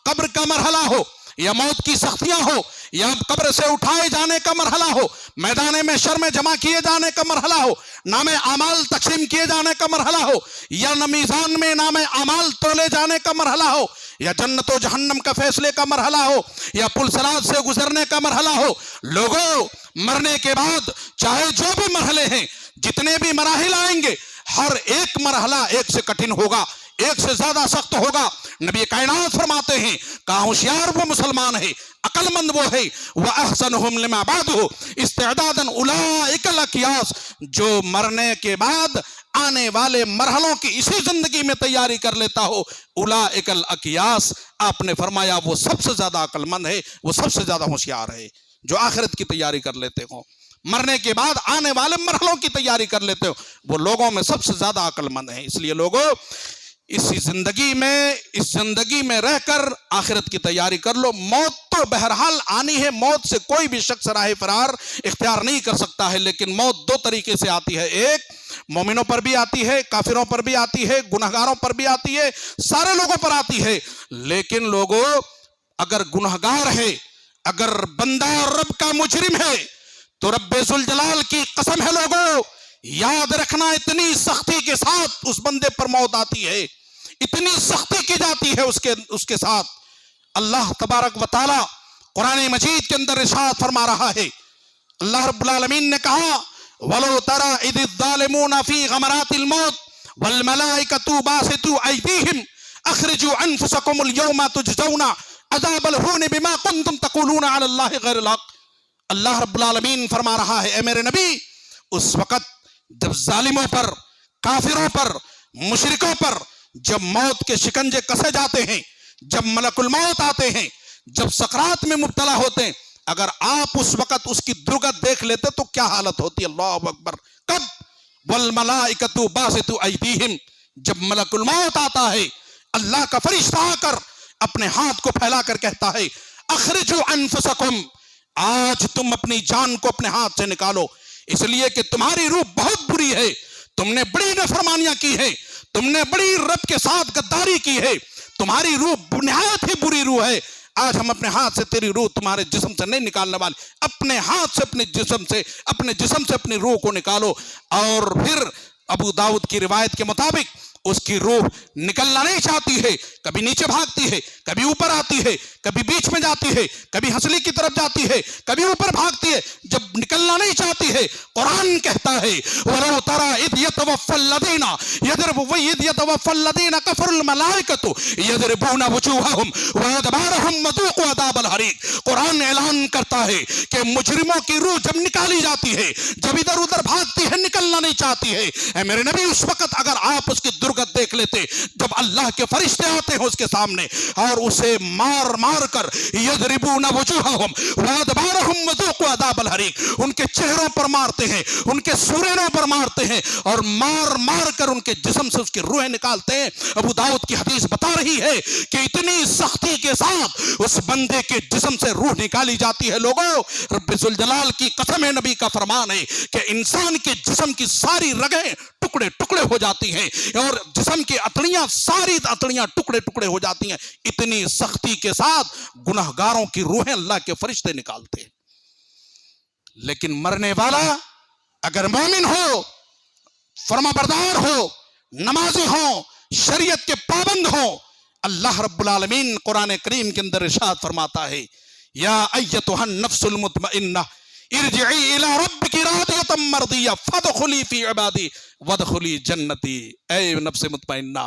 قبر کا مرحلہ ہو یا موت کی سختیاں ہو یا قبر سے اٹھائے جانے کا مرحلہ ہو، میدان میں شر میں جمع کیے جانے کا مرحلہ ہو، نام اعمال تقسیم کیے جانے کا مرحلہ ہو، یا میزان میں نام اعمال تولے جانے کا مرحلہ ہو، یا جنت و جہنم کا فیصلے کا مرحلہ ہو، یا پل صراط سے گزرنے کا مرحلہ ہو. لوگوں، مرنے کے بعد چاہے جو بھی مرحلے ہیں، جتنے بھی مراحل آئیں گے، ہر ایک مرحلہ ایک سے کٹھن ہوگا، ایک سے زیادہ سخت ہوگا. نبی کائنات فرماتے ہیں کہاں ہوشیار وہ مسلمان ہے، عقل مند وہ ہے. وَأَحْسَنُهُمْ لِمَا بَعْدُهُ اسْتِعْدَادًا أُولَٰئِكَ الْأَكْيَاسُ، جو مرنے کے بعد آنے والے مرحلوں کی اسی زندگی میں تیاری کر لیتا ہو. اولئک الاکیاس، آپ نے فرمایا وہ سب سے زیادہ عقل مند ہے، وہ سب سے زیادہ ہوشیار ہے جو آخرت کی تیاری کر لیتے ہو، مرنے کے بعد آنے والے مرحلوں کی تیاری کر لیتے ہو، وہ لوگوں میں سب سے زیادہ عقل مند ہیں. اس لیے لوگوں، اسی زندگی میں رہ کر آخرت کی تیاری کر لو. موت تو بہرحال آنی ہے، موت سے کوئی بھی شخص راہ فرار اختیار نہیں کر سکتا ہے، لیکن موت دو طریقے سے آتی ہے. ایک مومنوں پر بھی آتی ہے، کافروں پر بھی آتی ہے، گنہگاروں پر بھی آتی ہے، سارے لوگوں پر آتی ہے. لیکن لوگوں، اگر گنہگار ہے، اگر بندہ رب کا مجرم ہے، تو رب ذوالجلال کی قسم ہے لوگوں، یاد رکھنا اتنی سختی کے ساتھ اس بندے پر موت آتی ہے، اتنی سختی کی جاتی ہے اس کے ساتھ. اللہ تبارک و تعالی قرآن مجید کے اندر ارشاد فرما رہا ہے. اللہ رب العالمین نے کہا وَلَوْ تَرَى إِذِ الظَّالِمُونَ فِي غَمَرَاتِ الْمَوْتِ وَالْمَلَائِكَةُ بَاسِطُو أَيْدِيهِمْ أَخْرِجُوا أَنفُسَكُمُ الْيَوْمَ تُجْزَوْنَ عَذَابَ الْهُونِ بِمَا كُنْتُمْ تَقُولُونَ عَلَى اللَّهِ غَيْرَ الْحَقِّ. اللہ رب العالمین فرما رہا ہے، اے میرے نبی، اس وقت جب ظالموں پر، کافروں پر، مشرکوں پر جب موت کے شکنجے کسے جاتے ہیں، جب ملک الموت آتے ہیں، جب سکرات میں مبتلا ہوتے ہیں، اگر آپ اس وقت اس کی درگت دیکھ لیتے تو کیا حالت ہوتی. اللہ اکبر. کب؟ والملائکۃ باسطوا ایدیہم، جب ملک الموت آتا ہے، اللہ کا فرشتہ آ کر اپنے ہاتھ کو پھیلا کر کہتا ہے اخرجوا انفسکم، آج تم اپنی جان کو اپنے ہاتھ سے نکالو، اس لیے کہ تمہاری روح بہت بری ہے، تم نے بڑی نافرمانیاں کی ہے، تم نے بڑی رب کے ساتھ غداری کی ہے، تمہاری روح نہایت ہی بری روح ہے. آج ہم اپنے ہاتھ سے تیری روح تمہارے جسم سے نہیں نکالنے والے، اپنے ہاتھ سے اپنے جسم سے اپنی روح کو نکالو. اور پھر ابو داؤد کی روایت کے مطابق اس کی روح نکلنا نہیں چاہتی ہے، کبھی نیچے بھاگتی ہے، کبھی اوپر آتی ہے، کبھی بیچ میں جاتی ہے، کبھی ہنسلی کی طرف جاتی ہے، کبھی اوپر بھاگتی ہے. جب نکلنا نہیں چاہتی ہے، قرآن کہتا ہے وَلَوْ تَرَى إِذْ يَتَوَفَّى الَّذِينَ كَفَرُوا الْمَلَائِكَةُ يَضْرِبُونَ وُجُوهَهُمْ وَأَدْبَارَهُمْ وَذُوقُوا عَذَابَ الْحَرِيقِ. قرآن اعلان کرتا ہے کہ مجرموں کی روح جب نکالی جاتی ہے، جب ادھر ادھر بھاگتی ہے، نکلنا نہیں چاہتی ہے، اے میرے نبی، اس وقت اگر آپ اس کی درگت دیکھ لیتے، جب اللہ کے فرشتے آتے ہیں اس کے سامنے اور اسے مار مار کر یضربون وجوہہم وادبارہم وذوقوا عذاب الحریق، ان کے چہروں پر مارتے ہیں، ان کے سورینوں پر مارتے ہیں اور مار مار کر ان کے جسم سے اس کی روحیں نکالتے ہیں. ابو داؤد کی حدیث بتا رہی ہے کہ اتنی سختی کے ساتھ اس بندے کے جسم سے روح نکالی جاتی ہے. لوگوں، رب ذوالجلال کی قسم ہے، نبی کا فرمان ہے کہ انسان کے جسم کی ساری رگیں ٹکڑے ٹکڑے ہو جاتی ہیں اور جسم کی اتڑیاں، ساری اتڑیاں ٹکڑے ٹکڑے ہو جاتی ہیں. اتنی سختی کے ساتھ گنہگاروں کی روحیں اللہ کے فرشتے نکالتے ہیں. لیکن مرنے والا اگر مومن ہو، فرما بردار ہو، نمازی ہو، شریعت کے پابند ہو، اللہ رب العالمین قرآن کریم کے اندر ارشاد فرماتا ہے یا ایتھا النفس المطمئنہ ارجعی الی ربک راضیۃ مرضیہ فادخلی فی عبادی وادخلی جنتی. اے نفس مطمئنہ،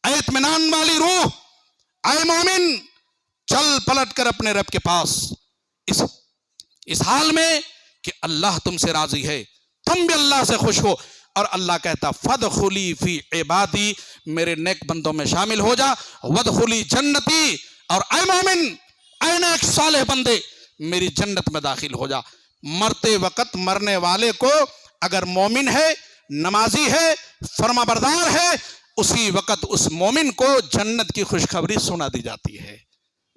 اے اطمینان والی روح، اے مومن، چل پلٹ کر اپنے رب کے پاس اس حال میں کہ اللہ تم سے راضی ہے، تم بھی اللہ سے خوش ہو. اور اللہ کہتا فادخلی فی عبادی، میرے نیک بندوں میں شامل ہو جا، وادخلی جنتی، اور اے مومن، اے نیک صالح بندے، میری جنت میں داخل ہو جا. مرتے وقت مرنے والے کو اگر مومن ہے، نمازی ہے، فرما بردار ہے، اسی وقت اس مومن کو جنت کی خوشخبری سنا دی جاتی ہے.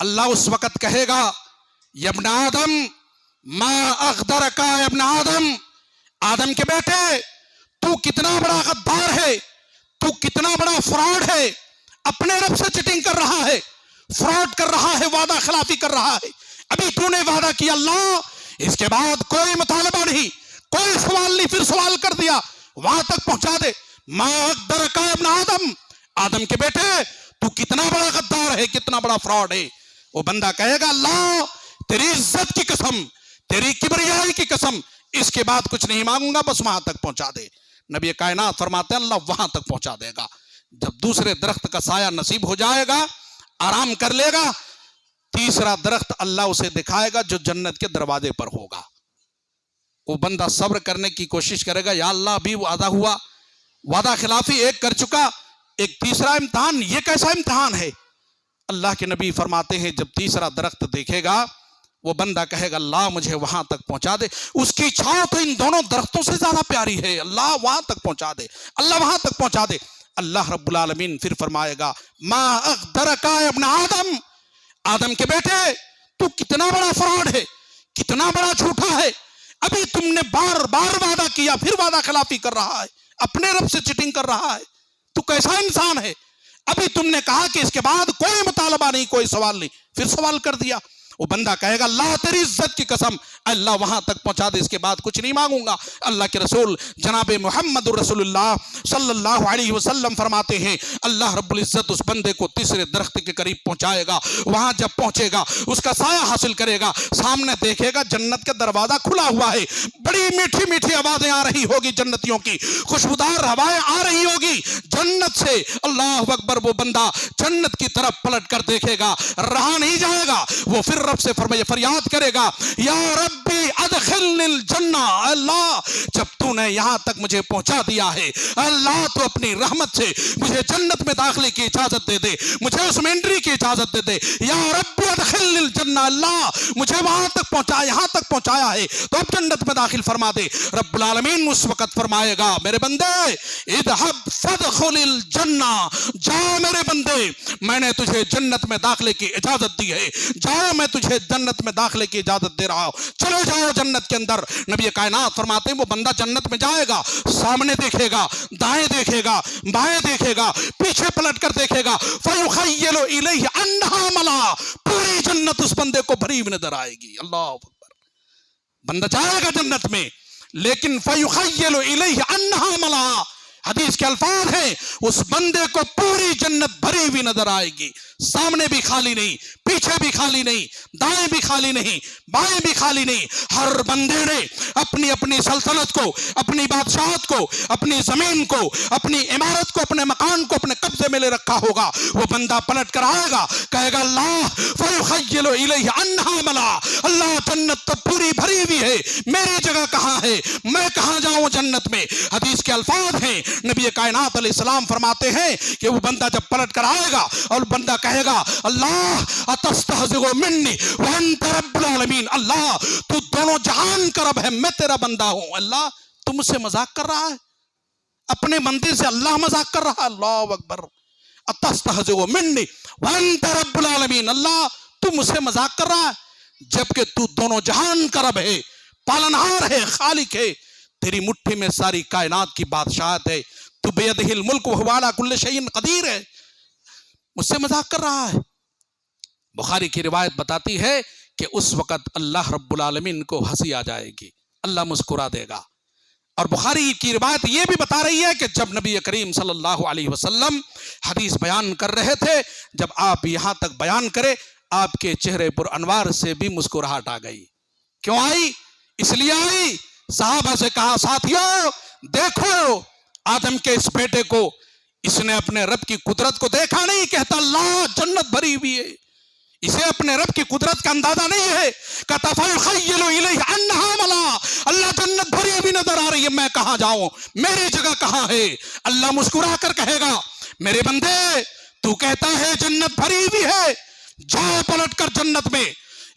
اللہ اس وقت کہے گا یا ابن آدم ما اغدرکا یا ابن آدم، آدم کے بیٹے تو کتنا بڑا غدار ہے، تو کتنا بڑا فراڈ ہے، اپنے رب سے چٹنگ کر رہا ہے، فراڈ کر رہا ہے، وعدہ خلافی کر رہا ہے۔ ابھی تو نے وعدہ کیا اللہ، اس کے بعد کوئی مطالبہ نہیں، کوئی سوال نہیں، پھر سوال کر دیا، وہاں تک پہنچا دے۔ ما اغدرکا یا ابن آدم، آدم کے بیٹے تو کتنا بڑا غدار ہے، کتنا بڑا فراڈ ہے۔ وہ بندہ کہے گا اللہ تیری عزت کی قسم، تیری کبریائی کی قسم، اس کے بعد کچھ نہیں مانگوں گا، بس وہاں تک پہنچا دے۔ نبی کائنات فرماتے ہیں اللہ وہاں تک پہنچا دے گا۔ جب دوسرے درخت کا سایہ نصیب ہو جائے گا، آرام کر لے گا، تیسرا درخت اللہ اسے دکھائے گا جو جنت کے دروازے پر ہوگا۔ وہ بندہ صبر کرنے کی کوشش کرے گا، یا اللہ ابھی وعدہ ہوا، وعدہ خلافی ایک کر چکا، ایک تیسرا امتحان، یہ کیسا امتحان ہے؟ اللہ کے نبی فرماتے ہیں جب تیسرا درخت دیکھے گا، وہ بندہ کہے گا اللہ مجھے وہاں تک پہنچا دے، اس کی چھاؤں تو ان دونوں درختوں سے زیادہ پیاری ہے، اللہ وہاں تک پہنچا دے، اللہ وہاں تک پہنچا دے۔ اللہ رب العالمین پھر فرمائے گا ما اغدرکا یا ابن آدم، آدم کے بیٹے تو کتنا بڑا فراڈ ہے، کتنا بڑا جھوٹا ہے، ابھی تم نے بار بار وعدہ کیا، پھر وعدہ خلافی کر رہا ہے، اپنے رب سے چٹنگ کر رہا ہے، تو کیسا انسان ہے؟ ابھی تم نے کہا کہ اس کے بعد کوئی مطالبہ نہیں، کوئی سوال نہیں، پھر سوال کر دیا۔ وہ بندہ کہے گا اللہ تیری عزت کی قسم، اللہ وہاں تک پہنچا دے، اس کے بعد کچھ نہیں مانگوں گا۔ اللہ کے رسول جناب محمد رسول اللہ صلی اللہ علیہ وسلم فرماتے ہیں اللہ رب العزت اس بندے کو تیسرے درخت کے قریب پہنچائے گا، وہاں جب پہنچے گا اس کا سایہ حاصل کرے گا، سامنے دیکھے گا جنت کا دروازہ کھلا ہوا ہے، بڑی میٹھی میٹھی آوازیں آ رہی ہوگی جنتیوں کی، خوشبودار ہوائیں آ رہی ہوگی جنت سے، اللہ اکبر۔ وہ بندہ جنت کی طرف پلٹ کر دیکھے گا، رہا نہیں جائے گا، وہ پھر رب سے فریاد کرے گا یا ربی ادخلنی الجنہ، اللہ جب تو نے یہاں تک مجھے پہنچا دیا ہے، اللہ تو اپنی رحمت سے مجھے جنت میں داخلے کی اجازت دے دے، مجھے اس میں انٹری کی اجازت دے دے، یا ربی ادخلنی الجنہ، اللہ مجھے وہاں تک پہنچا، یہاں تک پہنچایا ہے تو اب جنت میں داخل فرما دے۔ رب العالمین اس وقت فرمائے گا میرے بندے اذهب فادخل الجنہ، جا میرے بندے میں نے تجھے جنت میں داخلے کی اجازت دی ہے، جاؤ میں تجھے جنت میں داخلے کی اجازت دے رہا ہوں، چلو جاؤ جنت کے اندر۔ نبی کائنات فرماتے ہیں وہ بندہ جنت میں جائے گا، سامنے دیکھے گا، دائیں دیکھے گا، بائیں دیکھے گا، پیچھے پلٹ کر دیکھے گا، فَيُخَيَّلُ إِلَيْهِ أَنَّهَا مَلَا، پوری جنت اس بندے کو بھری ہوئی نظر آئے گی۔ اللہ اکبر، بندہ جائے گا جنت میں، لیکن فَيُخَيَّلُ إِلَيْهِ أَنَّهَا مَلَا، حدیث کے الفاظ ہیں اس بندے کو پوری جنت بھری ہوئی نظر آئے گی، سامنے بھی خالی نہیں، پیچھے بھی خالی نہیں، دائیں بھی خالی نہیں، بائیں بھی خالی نہیں، ہر بندے نے اپنی اپنی سلطنت کو، اپنی بادشاہت کو، اپنی زمین کو، اپنی عمارت کو، اپنے مکان کو اپنے قبضے میں لے رکھا ہوگا۔ وہ بندہ پلٹ کر آئے گا، کہے گا اللہ فَيُخَيَّلُ إِلَيْهِ أَنَّهَا مَلَا، اللہ جنت تو پوری بھری ہوئی ہے، میری جگہ کہاں ہے، میں کہاں جاؤں جنت میں؟ حدیث کے الفاظ ہیں نبی کائنات علیہ السلام فرماتے ہیں کہ وہ بندہ جب پلٹ کر آئے گا اور بندہ کہے گا اللہ اتستہزئ منی وانت رب العالمین، اللہ تو دونوں جہان کا رب ہے، میں تیرا بندہ ہوں، اللہ تو مجھ سے مذاق کر رہا ہے، اپنے بندے سے اللہ مذاق کر رہا ہے، اللہ اکبر، اتستہزئ منی وانت رب العالمین، اللہ تو مجھ سے مذاق کر رہا ہے جبکہ تو دونوں جہان کا رب ہے، پالنہار ہے، خالق ہے، تیری مٹھی میں ساری کائنات کی بادشاہت ہے، تو بیدہ الملک وہو علی کل شیء قدیر ہے، مجھ سے مذاق کر رہا ہے۔ بخاری کی روایت بتاتی ہے کہ اس وقت اللہ رب العالمین کو ہنسی آ جائے گی، اللہ مسکرا دے گا۔ اور بخاری کی روایت یہ بھی بتا رہی ہے کہ جب نبی کریم صلی اللہ علیہ وسلم حدیث بیان کر رہے تھے، جب آپ یہاں تک بیان کرے آپ کے چہرے پر انوار سے بھی مسکراہٹ آ گئی۔ کیوں آئی؟ اس لیے آئی، صحابہ سے کہا ساتھیوں دیکھو آدم کے اس بیٹے کو، اس نے اپنے رب کی قدرت کو دیکھا نہیں، کہتا اللہ جنت بھری ہوئی ہے، اسے اپنے رب کی قدرت کا اندازہ نہیں ہے، کہتا فَيُخَيَّلُ إِلَيْهِ أَنَّهَا مَلَا، اللہ جنت بھری ہوئی نظر آ رہی ہے، میں کہاں جاؤں، میری جگہ کہاں ہے؟ اللہ مسکرا کر کہے گا میرے بندے تو کہتا ہے جنت بھری ہوئی ہے، جا پلٹ کر جنت میں،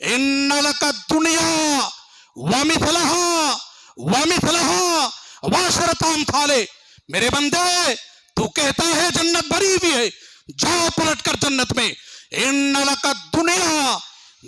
إِنَّ لَكَ الدُّنْيَا وَمِثْلَهَا وَمِثْلَهَا وَعَشْرَةَ أَمْثَالِهَا، میرے بندے تو کہتا ہے جنت بھری ہوئی ہے، جا پلٹ کر جنت میں، إِنَّ لَكَ الدُّنْيَا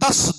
10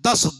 10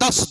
10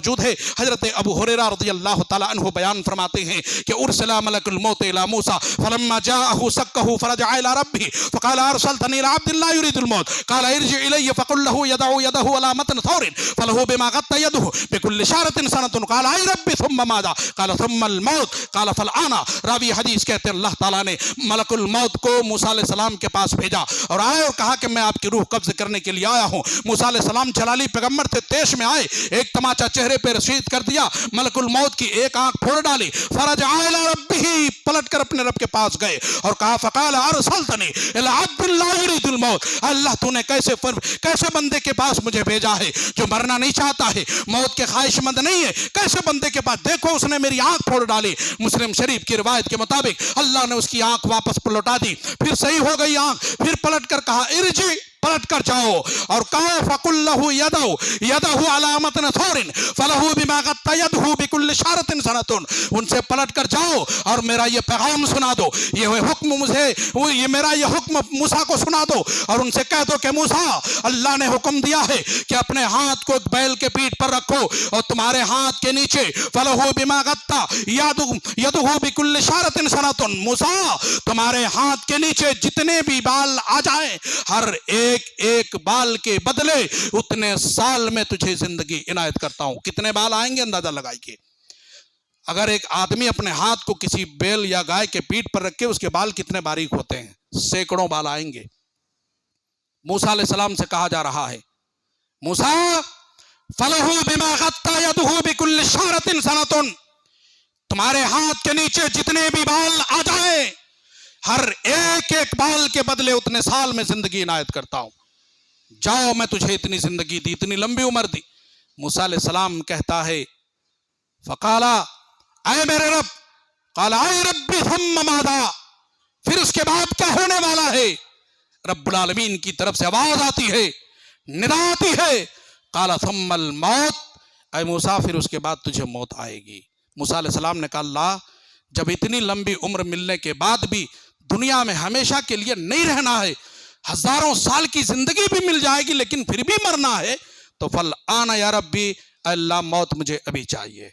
موجود ہے۔ حضرت ابو ہریرہ رضی اللہ تعالیٰ عنہ بیان فرماتے ہیں کہ ارسل ملک الموت الى موسیٰ فلما جاءه سکه فرجع الى ربه فقال ارسلتني الى عبد لا يريد الموت قال ارجع الي فقل له يدع يده على متن ثور فله بما غطى يده بكل شارة سنة قال اي ربي ثم ماذا قال ثم الموت قال فالآن۔ راوی حدیث کہتے ہیں اللہ تعالیٰ نے ملک الموت کو موسیٰ علیہ السلام کے پاس بھیجا اور آئے اور کہا کہ میں آپ کی روح قبض کرنے کے لیے آیا ہوں۔ موسیٰ علیہ السلام جلالی پیغمبر تھے، تیش میں آئے، ایک تماچا چہرے پہ رشید کر دیا، ملک الموت کی ایک آنکھ پھوڑ ڈالی، فرجع الی ربہ، پلٹ کر اپنے رب کے پاس گئے اور کہا فقال ارسلتنی الی عبد لا یرید الموت، اللہ تو نے کیسے بندے کے پاس مجھے بھیجا ہے جو مرنا نہیں چاہتا ہے، موت کے خواہش مند نہیں ہے، کیسے بندے کے پاس، دیکھو اس نے میری آنکھ پھوڑ ڈالی۔ مسلم شریف کی روایت کے مطابق اللہ نے اس کی آنکھ واپس لوٹا دی، پھر صحیح ہو گئی آنکھ، پھر پلٹ کر کہا ارجع، پلٹ کر جاؤ اور کہا فقل له يده على متن ثور فله بما غطى يده بكل شارة سنة، ان سے پلٹ کر جاؤ اور میرا یہ پیغام سنا دو، یہ حکم مجھے، یہ میرا یہ حکم موسیٰ کو سنا دو اور ان سے کہہ دو کہ موسیٰ اللہ نے حکم دیا ہے کہ اپنے ہاتھ کو بیل کے پیٹھ پر رکھو اور تمہارے ہاتھ کے نیچے فله بما غطى يده بكل شارة سنة، موسیٰ تمہارے ہاتھ کے نیچے جتنے بھی بال آ جائیں ہر ایک بال کے بدلے اتنے سال میں تجھے زندگی عنایت کرتا ہوں۔ کتنے بال آئیں گے اندازہ لگائیے۔ اگر ایک آدمی اپنے ہاتھ کو کسی بیل یا گائے کے پیٹھ پر رکھے اس کے بال کتنے باریک ہوتے ہیں، سینکڑوں بال آئیں گے۔ موسیٰ علیہ السلام سے کہا جا رہا ہے موسیٰ فَلَهُ بِمَا غَطَّى يَدُهُ بِكُلِّ شَارَةٍ سَنَةٌ، تمہارے ہاتھ کے نیچے جتنے بھی بال آ جائیں ہر ایک بال کے بدلے اتنے سال میں زندگی عنایت کرتا ہوں، جاؤ میں تجھے اتنی زندگی دی، اتنی لمبی عمر دی۔ موسیٰ علیہ السلام کہتا ہے فقالا اے میرے رب، قال اے ربی ثم ماذا، پھر اس کے بعد کیا ہونے والا ہے؟ رب العالمین کی طرف سے آواز آتی ہے، ندا آتی ہے، قال ثم الموت، اے موسیٰ پھر اس کے بعد تجھے موت آئے گی۔ موسیٰ علیہ السلام نے کہا اللہ جب اتنی لمبی عمر ملنے کے بعد بھی دنیا میں ہمیشہ کے لیے نہیں رہنا ہے، ہزاروں سال کی زندگی بھی مل جائے گی لیکن پھر بھی مرنا ہے، تو فالآن یا ربی، اللہ موت مجھے ابھی چاہیے،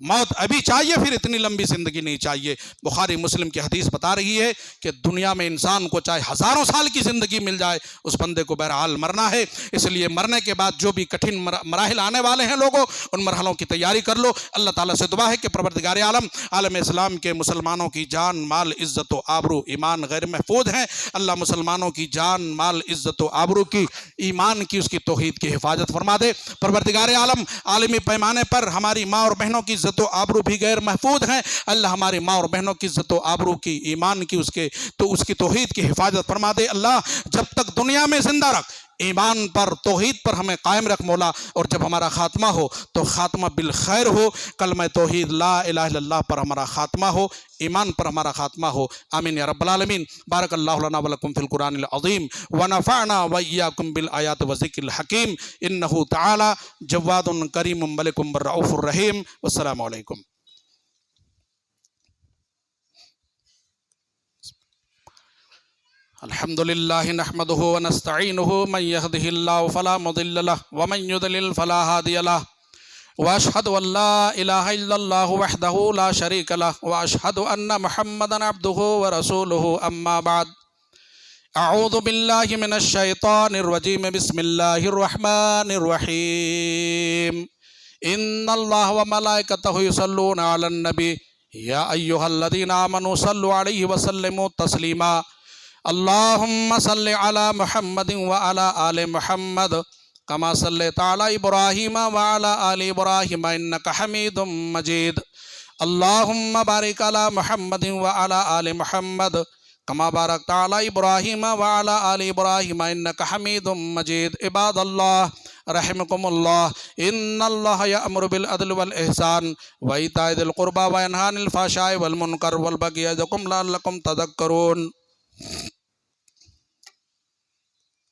موت ابھی چاہیے، پھر اتنی لمبی زندگی نہیں چاہیے۔ بخاری مسلم کی حدیث بتا رہی ہے کہ دنیا میں انسان کو چاہے ہزاروں سال کی زندگی مل جائے اس بندے کو بہرحال مرنا ہے، اس لیے مرنے کے بعد جو بھی کٹھن مراحل آنے والے ہیں لوگوں ان مرحلوں کی تیاری کر لو۔ اللہ تعالیٰ سے دعا ہے کہ پروردگار عالم عالم اسلام کے مسلمانوں کی جان مال عزت و آبرو ایمان غیر محفوظ ہیں، اللہ مسلمانوں کی جان مال عزت و آبرو کی ایمان کی اس کی توحید کی حفاظت فرما دے۔ پروردگار عالم عالمی پیمانے پر ہماری ماں اور بہنوں کی عزت و آبرو بھی غیر محفوظ ہیں، اللہ ہماری ماں اور بہنوں کی عزت و آبرو کی ایمان کی اس کی توحید کی حفاظت فرما دے۔ اللہ جب تک دنیا میں زندہ رکھ، ایمان پر توحید پر ہمیں قائم رکھ مولا، اور جب ہمارا خاتمہ ہو تو خاتمہ بالخیر ہو، کلمہ توحید لا الہ الا اللہ پر ہمارا خاتمہ ہو، ایمان پر ہمارا خاتمہ ہو، آمین یا رب العالمین۔ بارک اللہ لنا ولکم فی القرآن العظیم ونفعنا وإیاکم بالآیات والذکر الحکیم، انہ تعالی جواد کریم ملک رؤوف الرحیم۔ والسلام علیکم۔ الحمد لله نحمده ونستعينه، من يهده الله فلا مضل له ومن يضلل فلا هادي له، واشهد ان لا اله الا الله وحده لا شريك له، واشهد ان محمدا عبده ورسوله، اما بعد، اعوذ بالله من الشيطان الرجيم، بسم الله الرحمن الرحيم، ان الله وملائكته يصلون على النبي يا ايها الذين امنوا صلوا عليه وسلموا تسليما، اللهم صل على محمد وعلى آل محمد كما صليت على إبراهيم وعلى آل إبراهيم إنك حميد مجيد، اللهم بارك على محمد وعلى آل محمد كما باركت على إبراهيم وعلى آل إبراهيم إنك حميد مجيد۔ عباد الله رحمكم الله، إن الله يأمر بالعدل والإحسان وإيتاء ذي القربى وينهى عن الفحشاء والمنكر والبغي يعظكم لعلكم تذكرون۔